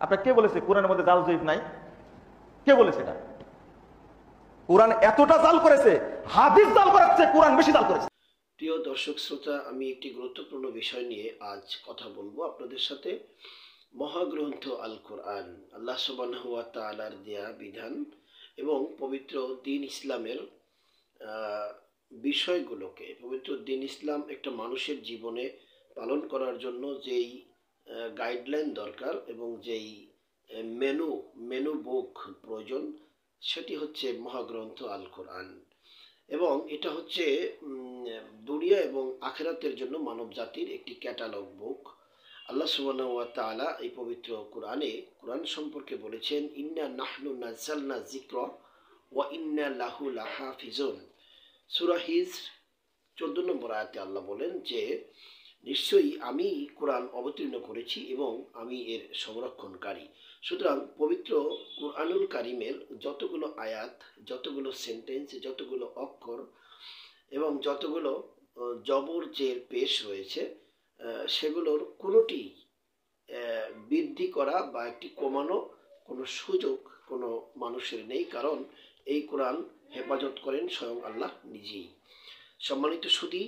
আপনার কে বলেছে কোরআনের মধ্যে জাল জয়ীফ নাই? কে বলেছে এটা? কোরআন এতটা জাল করেছে, হাদিস জাল করাচ্ছে, কোরআন বেশি জাল করেছে। প্রিয় দর্শক শ্রোতা, আমি একটি গুরুত্বপূর্ণ বিষয় নিয়ে আজ কথা বলবো আপনাদের সাথে। মহাগ্রন্থ আল কোরআন, আল্লাহ সুবহানাহু ওয়া তাআলার দেয়া বিধান এবং পবিত্র দ্বীন ইসলামের বিষয়গুলোকে, পবিত্র দ্বীন ইসলাম একটা মানুষের জীবনে পালন করার জন্য যেই গাইডলাইন দরকার এবং যেই মেনু বুক প্রয়োজন, সেটি হচ্ছে মহাগ্রন্থ আল কোরআন। এবং এটা হচ্ছে দুনিয়া এবং আখিরাতের জন্য মানব জাতির একটি ক্যাটালগ বুক। আল্লাহ সুবহানাহু ওয়া তাআলা এই পবিত্র কোরআন সম্পর্কে বলেছেন, ইন্না নাহনু নাযালনা যিকরা ওয়া ইন্না লাহু লাহাফিজুন। সূরা হিজর 14 নম্বর আয়াতে আল্লাহ বলেন যে নিশ্চয়ই আমি কোরআন অবতীর্ণ করেছি এবং আমি এর সংরক্ষণকারী। সুতরাং পবিত্র কোরআনুল কারিমের যতগুলো আয়াত, যতগুলো সেন্টেন্স, যতগুলো অক্ষর এবং যতগুলো জবর জের পেশ রয়েছে, সেগুলোর কোনোটি বৃদ্ধি করা বা একটি কমানো কোনো সুযোগ কোনো মানুষের নেই, কারণ এই কোরআন হেফাজত করেন স্বয়ং আল্লাহ নিজেই। সম্মানিত সুধী,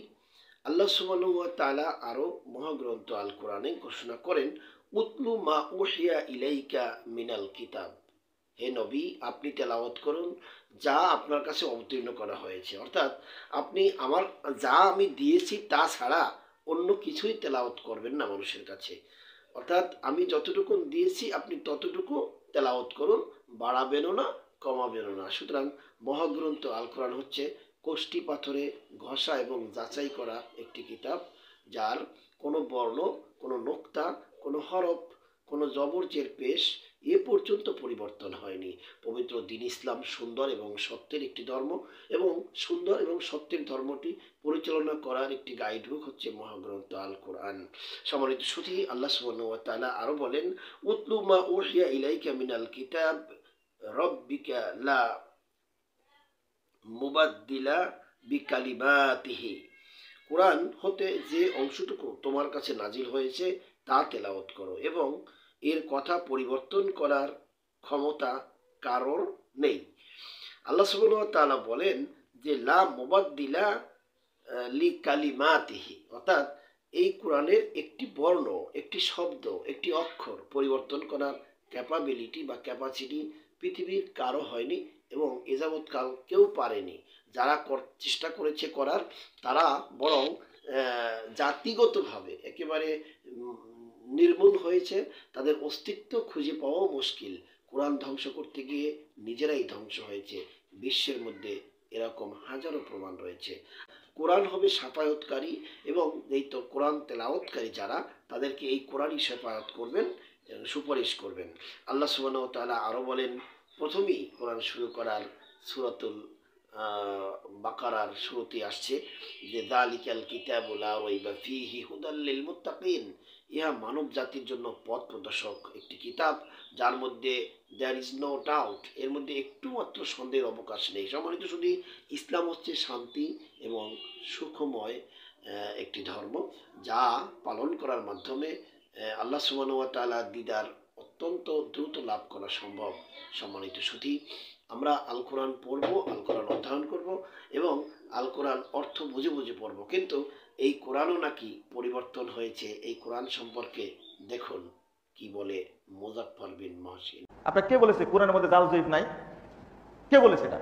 আল্লাহ সুবহানাহু ওয়া তাআলা আরো মহাগ্রন্থ আল কোরআনে ঘোষণা করেন, উতলু মা উহিয়া ইলাইকা মিনাল কিতাব। হে নবী, আপনি তেলাওয়াত করুন যা আপনার কাছে অবতীর্ণ করা হয়েছে। অর্থাৎ আপনি যা আমি দিয়েছি তা ছাড়া অন্য কিছুই তেলাওয়াত করবেন না মানুষের কাছে। অর্থাৎ আমি যতটুকু দিয়েছি আপনি ততটুকু তেলাওয়াত করুন, বাড়াবেনও না, কমাবেনও না। সুতরাং মহাগ্রন্থ আল কোরআন হচ্ছে কষ্টি পাথরে ঘষা এবং যাচাই করা একটি কিতাব, যার কোনো বর্ণ, কোনো নোক্তা, কোনো হরফ, কোনো জবরজের পেশ এ পর্যন্ত পরিবর্তন হয়নি। পবিত্র দ্বীন ইসলাম সুন্দর এবং সত্যের একটি ধর্ম, এবং সুন্দর এবং সত্যের ধর্মটি পরিচালনা করার একটি গাইডবুক হচ্ছে মহাগ্রন্থ আল কোরআন। সম্মানিত সুধী, আল্লাহ সুবহানাহু ওয়া তাআলা আরো বলেন, উতলু মা উহিয়া ইলাইকা মিনাল কিতাব রাব্বিকা লা মুবাদ্দিলা বিকালিমাতিহি। কোরআন হতে যে অংশটুকু তোমার কাছে নাজিল হয়েছে তা তেলাওয়াত করো, এবং এর কথা পরিবর্তন করার ক্ষমতা কারোর নেই। আল্লাহ সুবহানাহু ওয়া তাআলা বলেন যে লা মুবাদ্দিলা লিকালিমাতিহি, অর্থাৎ এই কোরআনের একটি বর্ণ, একটি শব্দ, একটি অক্ষর পরিবর্তন করার ক্যাপাবিলিটি বা ক্যাপাসিটি পৃথিবীর কারো হয়নি এবং এযাবৎকাল কেউ পারেনি। যারা চেষ্টা করেছে করার, তারা বরং জাতিগতভাবে একেবারে নির্মূল হয়েছে, তাদের অস্তিত্ব খুঁজে পাওয়াও মুশকিল। কোরআন ধ্বংস করতে গিয়ে নিজেরাই ধ্বংস হয়েছে। বিশ্বের মধ্যে এরকম হাজারো প্রমাণ রয়েছে। কোরআন হবে শাফায়াতকারী, এবং এই তো কোরআন তেলাওয়াতকারী যারা, তাদেরকে এই কোরআনই শাফায়াত করবেন, সুপারিশ করবেন। আল্লাহ সুবহানাহু ওয়া তাআলা আরো বলেন, প্রথমেই কোরআন শুরু করার সূরাতুল বাকারার শুরুতে আসছে যে যালিকাল কিতাবু লা রাইবা ফীহি হুদাল লিল মুত্তাকিন। ইহা মানব জাতির জন্য পথ প্রদর্শক একটি কিতাব, যার মধ্যে দেয়ার ইজ নো ডাউট, এর মধ্যে একটু মাত্র সন্দেহের অবকাশ নেই। সম্মানিত শুধু ইসলাম হচ্ছে শান্তি এবং সুখময় একটি ধর্ম, যা পালন করার মাধ্যমে আল্লাহ সুবহানাহু ওয়া তাআলার দিদার অত্যন্ত দ্রুত লাভ করা সম্ভব। সম্মানিত সুধী, আমরা আল কোরআন পড়বো, আল কোরআন অধ্যয়ন করব এবং আল কোরআন অর্থ বুঝে বুঝে পড়ব, কিন্তু এই কোরআনও নাকি পরিবর্তন হয়েছে। এই কোরআন সম্পর্কে দেখুন কি বলে মুজাফফর বিন মহসিন। আপনার কে বলেছে কোরআনের মধ্যে জাল জয়ীফ নাই? কে বলেছে এটা?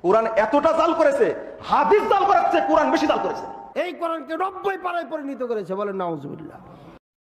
কোরআন এতটা জাল করেছে, হাদিস জাল করাচ্ছে, কোরআন বেশি জাল করেছে। এই কোরআনকে 90 পারায় পরিণত করেছে, বলেন নাউজুবিল্লাহ।